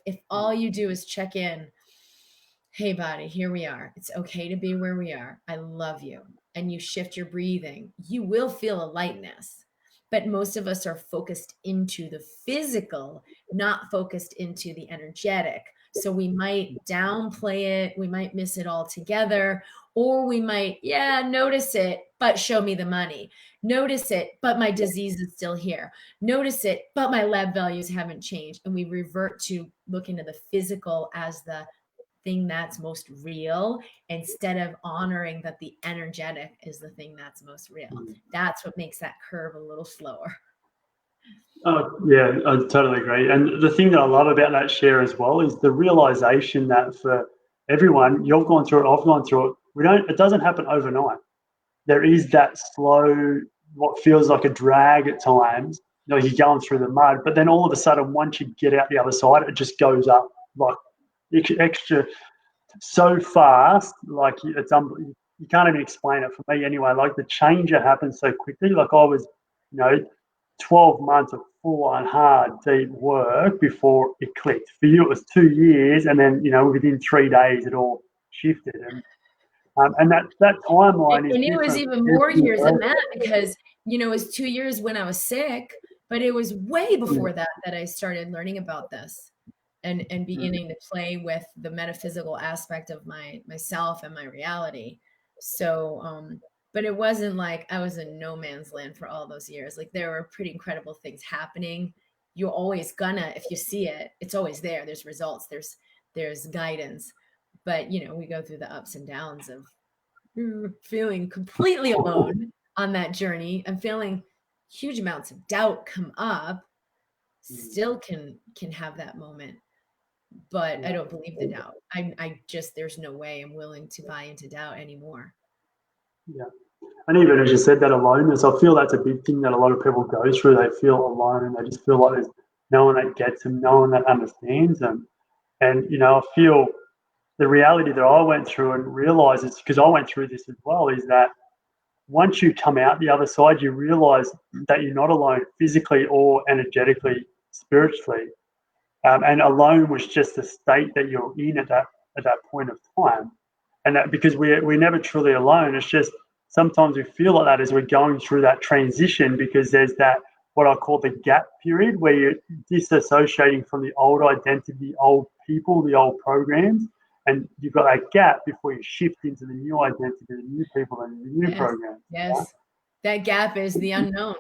If all you do is check in, hey body, here we are. It's okay to be where we are. I love you. And you shift your breathing, you will feel a lightness. But most of us are focused into the physical, not focused into the energetic. So we might downplay it, we might miss it altogether, or we might, notice it, but show me the money. Notice it, but my disease is still here. Notice it, but my lab values haven't changed. And we revert to looking at the physical as the thing that's most real, instead of honoring that the energetic is the thing that's most real. That's what makes that curve a little slower. Oh, yeah, I totally agree. And the thing that I love about that share as well is the realization that for everyone, you've gone through it, I've gone through it. It doesn't happen overnight. There is that slow, what feels like a drag at times. You're going through the mud, but then all of a sudden, once you get out the other side, it just goes up like extra so fast. Like it's you can't even explain it for me anyway. Like the change happens so quickly. Like I was, 12 months of full on hard, deep work before it clicked. For you, it was 2 years, and then within 3 days, it all shifted. And that timeline is And it was different. even more years than that, because it was 2 years when I was sick, but it was way before that I started learning about this. and beginning to play with the metaphysical aspect of myself and my reality. So, but it wasn't like I was in no man's land for all those years. Like there were pretty incredible things happening. You're always gonna, if you see it, it's always there. There's results, there's guidance. But you know, we go through the ups and downs of feeling completely alone on that journey and feeling huge amounts of doubt come up. Still can have that moment, but I don't believe the doubt. I just, there's no way I'm willing to buy into doubt anymore. Yeah. And even as you said, that aloneness, I feel that's a big thing that a lot of people go through. They feel alone. They just feel like there's no one that gets them, no one that understands them. And, you know, I feel the reality that I went through and realised is, because I went through this as well, is that once you come out the other side, you realise that you're not alone physically or energetically, spiritually. And alone was just the state that you're in at that point of time. And that, because we're never truly alone, it's just sometimes we feel like that as we're going through that transition, because there's that, what I call the gap period, where you're disassociating from the old identity, the old people, the old programs, and you've got that gap before you shift into the new identity, the new people, and the new programs. Yes. Right? That gap is the unknown.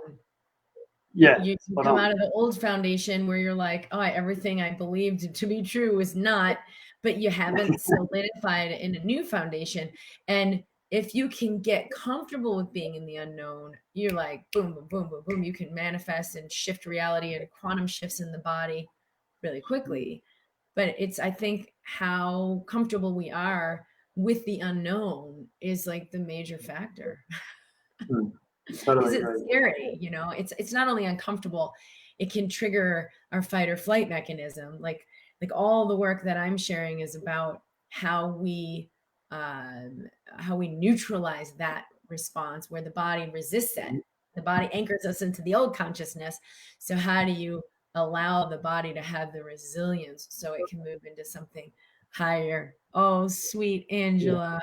Yeah, you come out of the old foundation where you're like, oh, everything I believed to be true is not, but you haven't solidified in a new foundation. And if you can get comfortable with being in the unknown, you're like, boom, boom, boom, boom, boom. You can manifest and shift reality and quantum shifts in the body really quickly. But it's, I think, how comfortable we are with the unknown is like the major factor. Because it's scary, you know, it's not only uncomfortable, it can trigger our fight or flight mechanism. Like all the work that I'm sharing is about how we neutralize that response where the body resists it. The body anchors us into the old consciousness. So how do you allow the body to have the resilience so it can move into something higher? Oh, sweet Angela.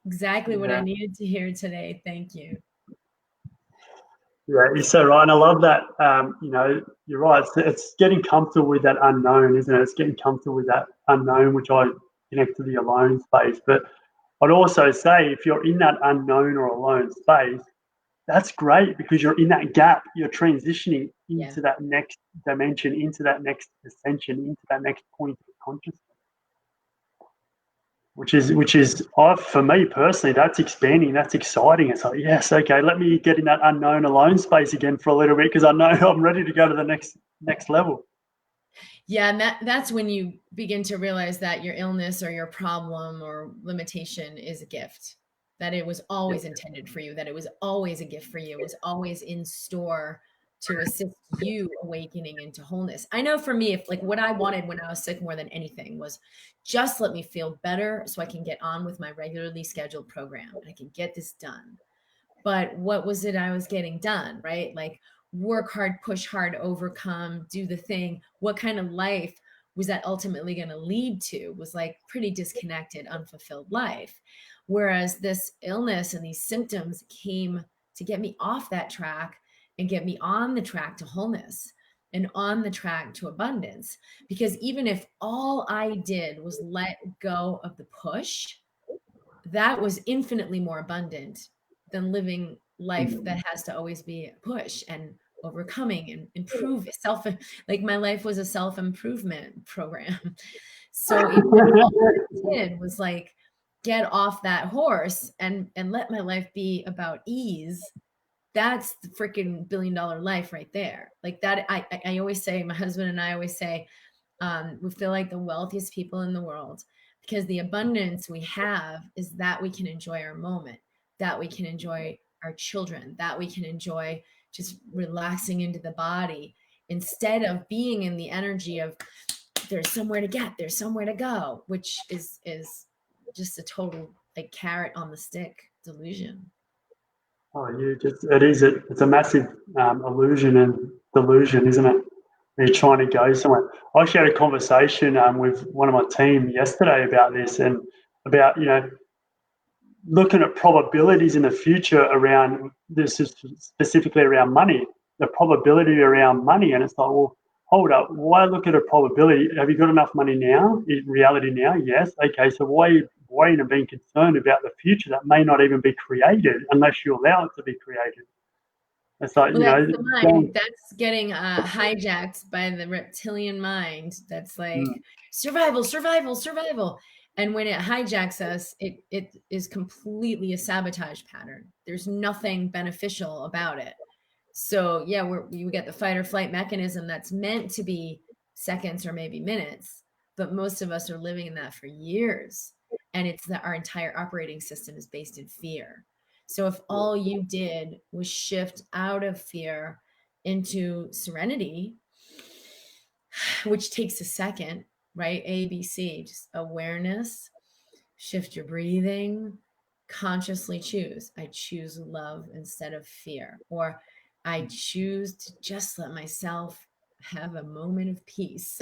Exactly what I needed to hear today. Thank you. Yeah, you're so right. And I love that. You know, you're right. It's getting comfortable with that unknown, isn't it? It's getting comfortable with that unknown, which I connect to the alone space. But I'd also say if you're in that unknown or alone space, that's great, because you're in that gap. You're transitioning into that next dimension, into that next ascension, into that next point of consciousness. Which is for me personally, that's expanding, that's exciting. It's like, yes, okay, let me get in that unknown alone space again for a little bit, because I know I'm ready to go to the next level. Yeah, and that's when you begin to realize that your illness or your problem or limitation is a gift, that it was always intended for you, that it was always a gift for you, it was always in store to assist you awakening into wholeness. I know for me, if like what I wanted when I was sick more than anything was just let me feel better so I can get on with my regularly scheduled program and I can get this done. But what was it I was getting done, right? Like work hard, push hard, overcome, do the thing. What kind of life was that ultimately going to lead to? Was like pretty disconnected, unfulfilled life. Whereas this illness and these symptoms came to get me off that track and get me on the track to wholeness and on the track to abundance. Because even if all I did was let go of the push, that was infinitely more abundant than living life that has to always be a push and overcoming and improve self. Like my life was a self-improvement program. So all I did was like get off that horse and let my life be about ease. That's the freaking $1 billion life right there. Like that, I always say, my husband and I always say, we feel like the wealthiest people in the world, because the abundance we have is that we can enjoy our moment, that we can enjoy our children, that we can enjoy just relaxing into the body instead of being in the energy of there's somewhere to get, there's somewhere to go, which is just a total like carrot on the stick delusion. Oh, it's a massive illusion and delusion, isn't it? You're trying to go somewhere. I actually had a conversation with one of my team yesterday about this, and about, you know, looking at probabilities in the future around this, is specifically around money, the probability around money. And it's like, well, hold up, why look at a probability? Have you got enough money now? In reality now, yes. Okay, so why even being concerned about the future that may not even be created unless you allow it to be created? It's like, Well, you that's know, the mind. That's getting hijacked by the reptilian mind. That's mm, like survival, survival, survival. And when it hijacks us, it is completely a sabotage pattern. There's nothing beneficial about it. So yeah, you get the fight or flight mechanism that's meant to be seconds or maybe minutes, but most of us are living in that for years. And it's that our entire operating system is based in fear. So if all you did was shift out of fear into serenity, which takes a second, right? ABC, just awareness, shift your breathing, consciously choose. I choose love instead of fear, or I choose to just let myself have a moment of peace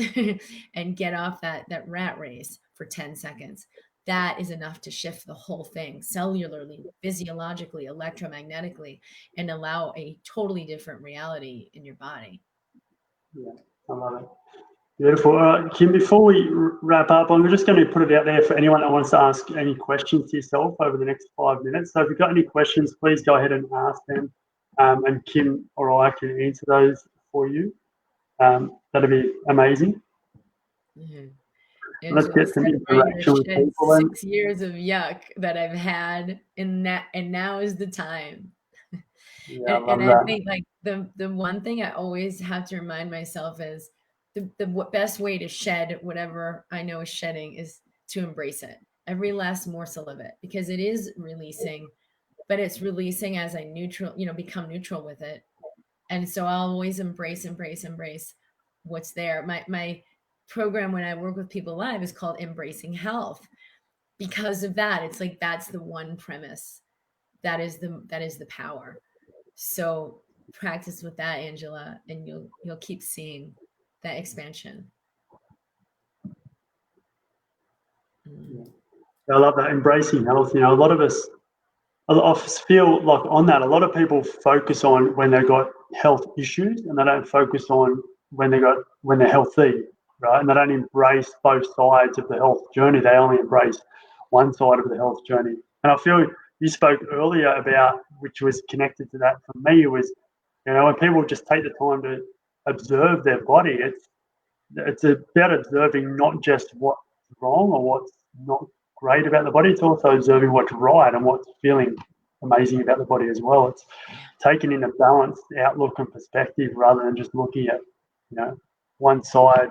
and get off that rat race for 10 seconds. That is enough to shift the whole thing cellularly, physiologically, electromagnetically, and allow a totally different reality in your body. yeah, I love it. Beautiful. Kim, before we wrap up, I'm just going to put it out there for anyone that wants to ask any questions to yourself over the next 5 minutes. So if you've got any questions, please go ahead and ask them, and Kim or I can answer those for you. That'd be amazing. Mhm. Let's Angela get some said, "Ready to interaction with shed people. And 6 years of yuck that I've had, and now is the time." yeah, I And love I that. think like the one thing I always have to remind myself is the best way to shed whatever I know is shedding is to embrace it. Every last morsel of it, because it is releasing, but it's releasing as I become neutral with it. And so I'll always embrace what's there. My program when I work with people live is called Embracing Health because of that. It's like that's the one premise. That is the power. So practice with that, Angela, and you'll keep seeing that expansion. Mm. Yeah. I love that embracing health. You know, a lot of us, I feel like on that, a lot of people focus on when they've got health issues, and they don't focus on when they're healthy, right? And they don't embrace both sides of the health journey. They only embrace one side of the health journey. And I feel you spoke earlier about, which was connected to that for me, was, you know, when people just take the time to observe their body, it's about observing not just what's wrong or what's not great about the body. It's also observing what's right and what's feeling amazing about the body as well. It's Yeah. taking in a balanced outlook and perspective rather than just looking at, you know, one side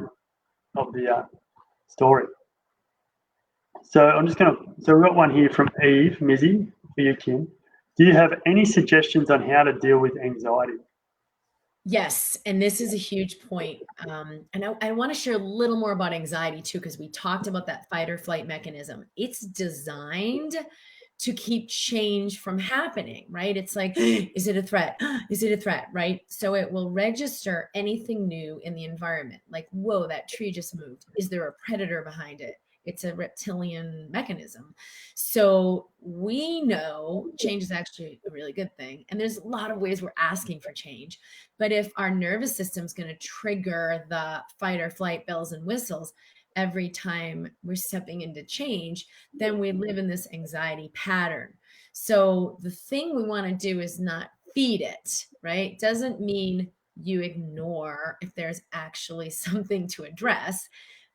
of the story. So I'm just going to. So we've got one here from Eve Mizzy for you, Kim. Do you have any suggestions on how to deal with anxiety? Yes, and this is a huge point. And I want to share a little more about anxiety too, because we talked about that fight or flight mechanism. It's designed to keep change from happening, right? It's like, is it a threat? Is it a threat, right? So it will register anything new in the environment, like, whoa, that tree just moved. Is there a predator behind it? It's a reptilian mechanism. So we know change is actually a really good thing. And there's a lot of ways we're asking for change. But if our nervous system is going to trigger the fight or flight bells and whistles every time we're stepping into change, then we live in this anxiety pattern. So the thing we want to do is not feed it, right? Doesn't mean you ignore if there's actually something to address.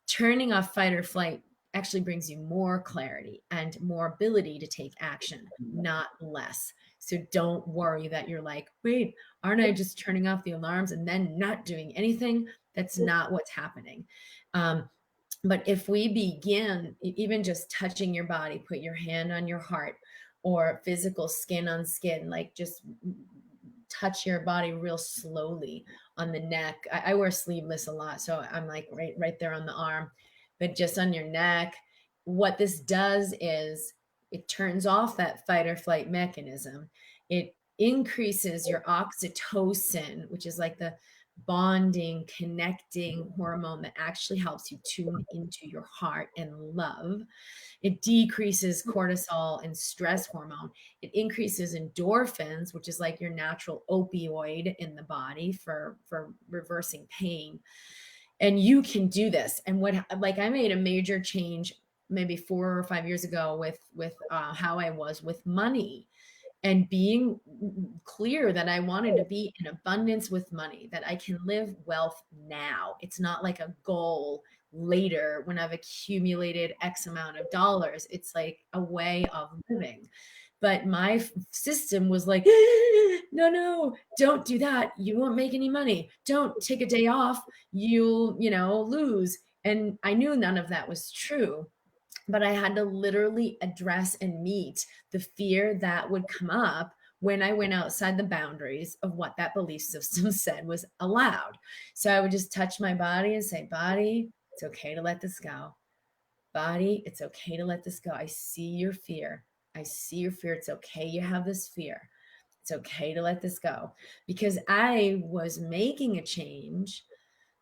Turning off fight or flight actually brings you more clarity and more ability to take action, not less. So don't worry that you're like, wait, aren't I just turning off the alarms and then not doing anything? That's not what's happening. But if we begin even just touching your body, put your hand on your heart or physical skin on skin, like just touch your body real slowly on the neck. I wear sleeveless a lot, so I'm like right there on the arm, but just on your neck. What this does is it turns off that fight or flight mechanism. It increases your oxytocin, which is like the bonding, connecting hormone that actually helps you tune into your heart and love. It decreases cortisol and stress hormone. It increases endorphins, which is like your natural opioid in the body for reversing pain. And you can do this. And what, like, I made a major change maybe 4 or 5 years ago with how I was with money, and being clear that I wanted to be in abundance with money, that I can live wealth now. It's not like a goal later when I've accumulated X amount of dollars. It's like a way of living. But my system was like, no, no, don't do that. You won't make any money. Don't take a day off. You'll, lose. And I knew none of that was true, but I had to literally address and meet the fear that would come up when I went outside the boundaries of what that belief system said was allowed. So I would just touch my body and say, body, it's okay to let this go. Body, it's okay to let this go. I see your fear. I see your fear. It's okay. You have this fear. It's okay to let this go, because I was making a change,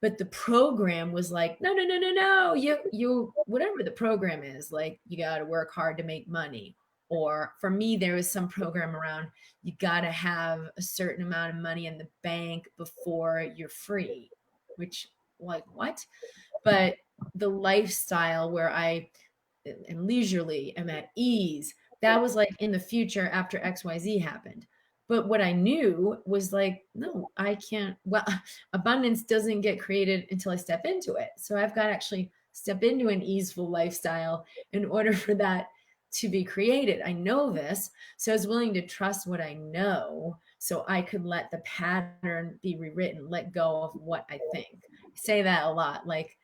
but the program was like, no, no, no, no, no, you whatever the program is, like, you got to work hard to make money. Or for me, there was some program around, you got to have a certain amount of money in the bank before you're free, which, like, what? But the lifestyle where I am leisurely, am at ease, that was like in the future after XYZ happened. But what I knew was like, no, I can't. Well, abundance doesn't get created until I step into it. So I've got to actually step into an easeful lifestyle in order for that to be created. I know this. So I was willing to trust what I know so I could let the pattern be rewritten, let go of what I think. I say that a lot, like,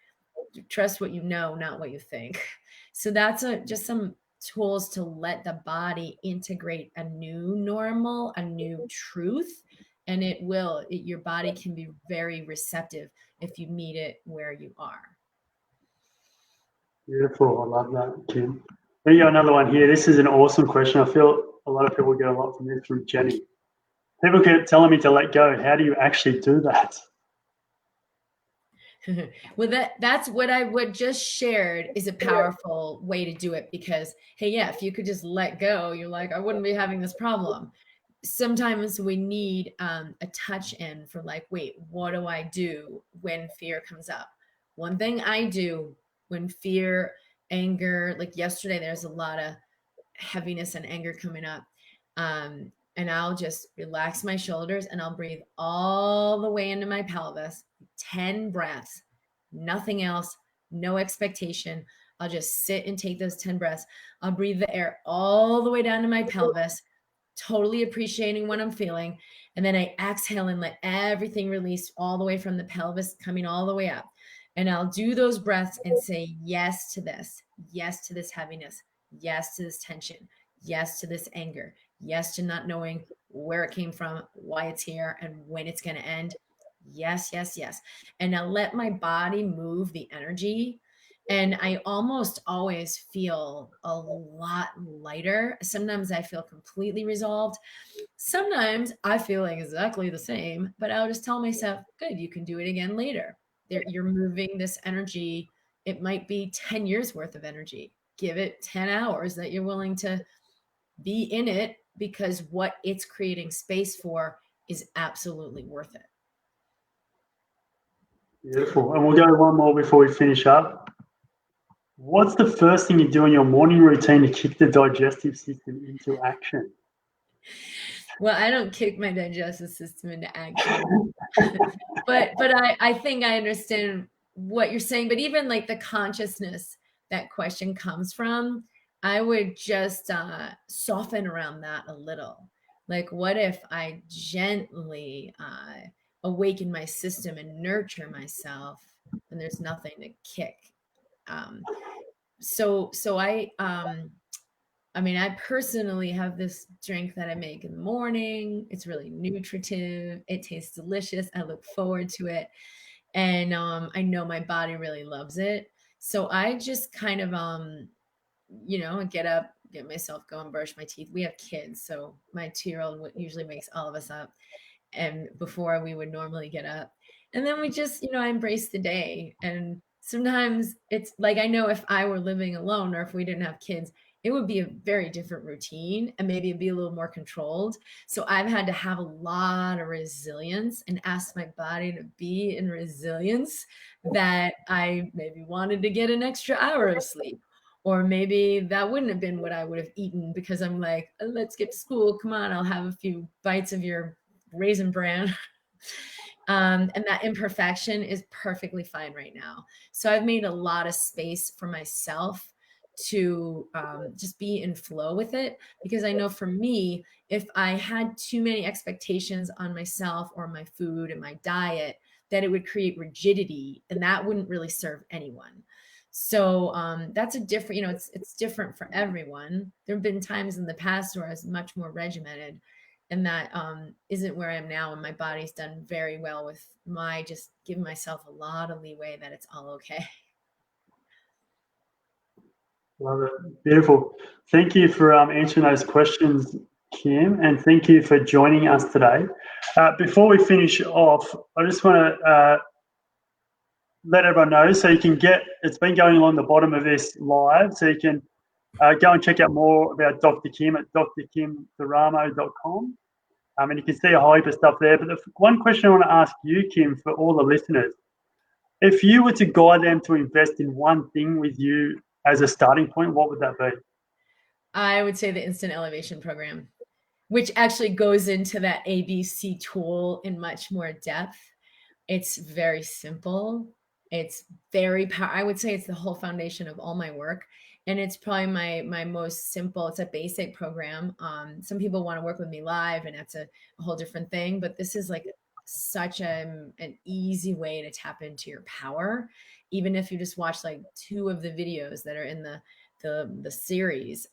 trust what you know, not what you think. So that's just some tools to let the body integrate a new normal, a new truth, and your body can be very receptive if you meet it where you are. Beautiful. I love that, Kim. We got another one here. This is an awesome question. I feel a lot of people get a lot from this, from Jenny. People keep telling me to let go. How do you actually do that? Well, that's what I would just shared is a powerful way to do it, because hey, yeah, if you could just let go, you're like, I wouldn't be having this problem. Sometimes we need a touch in for, like, wait, what do I do when fear comes up? One thing I do when fear, anger, like yesterday, there's a lot of heaviness and anger coming up. And I'll just relax my shoulders and I'll breathe all the way into my pelvis, 10 breaths, nothing else, no expectation. I'll just sit and take those 10 breaths. I'll breathe the air all the way down to my pelvis, totally appreciating what I'm feeling. And then I exhale and let everything release all the way from the pelvis, coming all the way up. And I'll do those breaths and say yes to this heaviness, yes to this tension, yes to this anger, yes to not knowing where it came from, why it's here, and when it's going to end. Yes, yes, yes. And now let my body move the energy. And I almost always feel a lot lighter. Sometimes I feel completely resolved. Sometimes I feel exactly the same, but I'll just tell myself, good, you can do it again later. You're moving this energy. It might be 10 years worth of energy. Give it 10 hours that you're willing to be in it, because what it's creating space for is absolutely worth it. Beautiful. And we'll go one more before we finish up. What's the first thing you do in your morning routine to kick the digestive system into action? Well, I don't kick my digestive system into action, but I think I understand what you're saying. But even like the consciousness that question comes from, I would just soften around that a little. Like, what if I gently awaken my system and nurture myself when there's nothing to kick? Um, I mean, I personally have this drink that I make in the morning. It's really nutritive. It tastes delicious. I look forward to it. And I know my body really loves it. So I just kind of, get up, get myself going, brush my teeth. We have kids. So my 2-year-old usually wakes all of us up and before we would normally get up. And then we just, I embrace the day. And sometimes it's like, I know if I were living alone or if we didn't have kids, it would be a very different routine and maybe it'd be a little more controlled. So I've had to have a lot of resilience and ask my body to be in resilience, that I maybe wanted to get an extra hour of sleep. Or maybe that wouldn't have been what I would have eaten because I'm like, let's get to school. Come on, I'll have a few bites of your raisin bran. And that imperfection is perfectly fine right now. So I've made a lot of space for myself to just be in flow with it, because I know for me, if I had too many expectations on myself or my food and my diet, that it would create rigidity, and that wouldn't really serve anyone. So that's a different, it's different for everyone. There have been times in the past where I was much more regimented, and that isn't where I am now. And my body's done very well with my just giving myself a lot of leeway that it's all okay. Love it. Beautiful. Thank you for answering those questions, Kim, and thank you for joining us today. Before we finish off, I just want to let everyone know, so you can get, it's been going along the bottom of this live, so you can go and check out more about Dr. Kim at drkimdaramo.com. And you can see a whole heap of stuff there. But the one question I want to ask you, Kim, for all the listeners, if you were to guide them to invest in one thing with you as a starting point, what would that be? I would say the Instant Elevation Program, which actually goes into that ABC tool in much more depth. It's very simple. It's very I would say it's the whole foundation of all my work. And it's probably my most simple. It's a basic program. Some people want to work with me live, and that's a whole different thing. But this is like such an easy way to tap into your power. Even if you just watch like 2 of the videos that are in the series,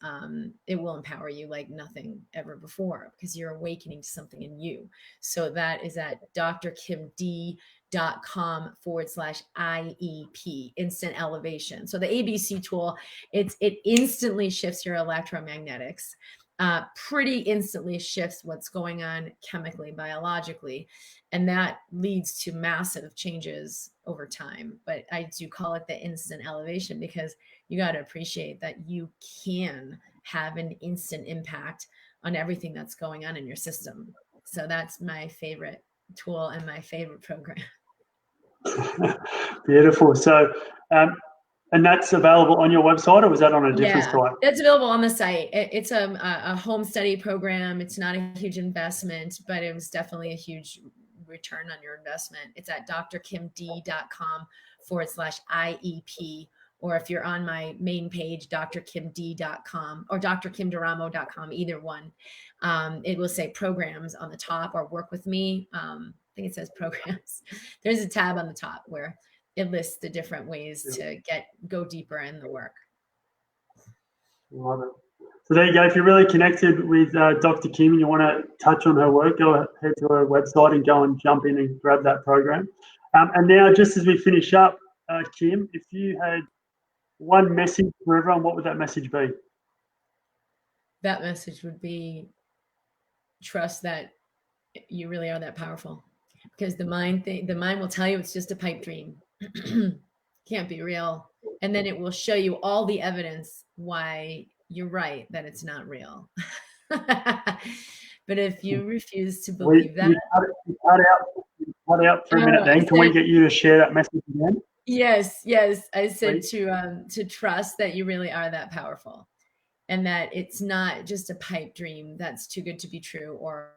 it will empower you like nothing ever before, because you're awakening to something in you. So that is at drkimd.com/IEP, instant elevation. So the ABC tool, it instantly shifts your electromagnetics, pretty instantly shifts what's going on chemically, biologically, and that leads to massive changes over time. But I do call it the instant elevation because you got to appreciate that you can have an instant impact on everything that's going on in your system. So that's my favorite tool and my favorite program. Beautiful. So, and that's available on your website, or was that on a different site? It's available on the site. It's a home study program. It's not a huge investment, but it was definitely a huge return on your investment. It's at drkimd.com/IEP. Or if you're on my main page, drkimd.com or drkimdaramo.com, either one, it will say programs on the top, or work with me. I think it says programs. There's a tab on the top where it lists the different ways to go deeper in the work. Love it. So there you go. If you're really connected with Dr. Kim and you want to touch on her work, go ahead to her website and go and jump in and grab that program. And now, just as we finish up, Kim, if you had one message for everyone, what would that message be? That message would be trust that you really are that powerful, because the mind will tell you it's just a pipe dream. Can't be real. And then it will show you all the evidence why you're right, that it's not real. But if you refuse to believe that, you cut out for a minute. Then can we get you to share that message again? Yes. I said to trust that you really are that powerful, and that it's not just a pipe dream that's too good to be true, or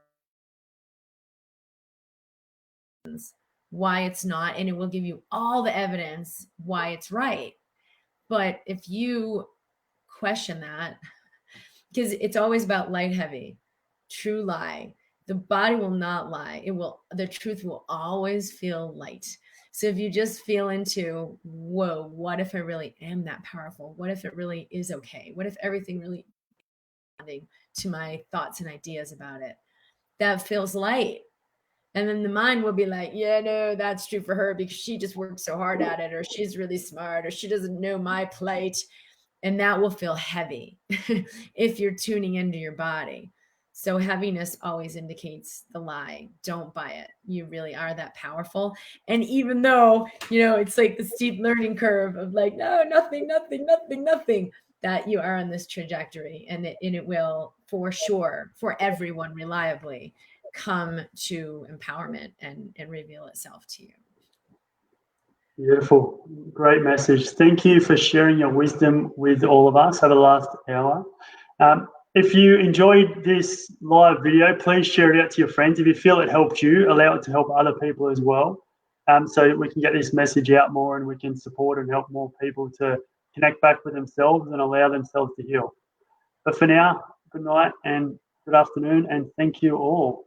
why it's not, and it will give you all the evidence why it's right. But if you question that, because it's always about light, heavy, true lie. The body will not lie. The truth will always feel light. So if you just feel into, whoa, what if I really am that powerful? What if it really is okay? What if everything really is to my thoughts and ideas about it? That feels light. And then the mind will be like, yeah, no, that's true for her because she just worked so hard at it, or she's really smart, or she doesn't know my plight. And that will feel heavy if you're tuning into your body. So heaviness always indicates the lie. Don't buy it. You really are that powerful. And even though, it's like the steep learning curve of like, no, nothing, nothing, nothing, nothing, that you are on this trajectory, and it will for sure, for everyone reliably, come to empowerment and reveal itself to you. Beautiful. Great message. Thank you for sharing your wisdom with all of us over the last hour. If you enjoyed this live video, please share it out to your friends. If you feel it helped you, allow it to help other people as well, so that we can get this message out more and we can support and help more people to connect back with themselves and allow themselves to heal. But for now, good night and good afternoon, and thank you all.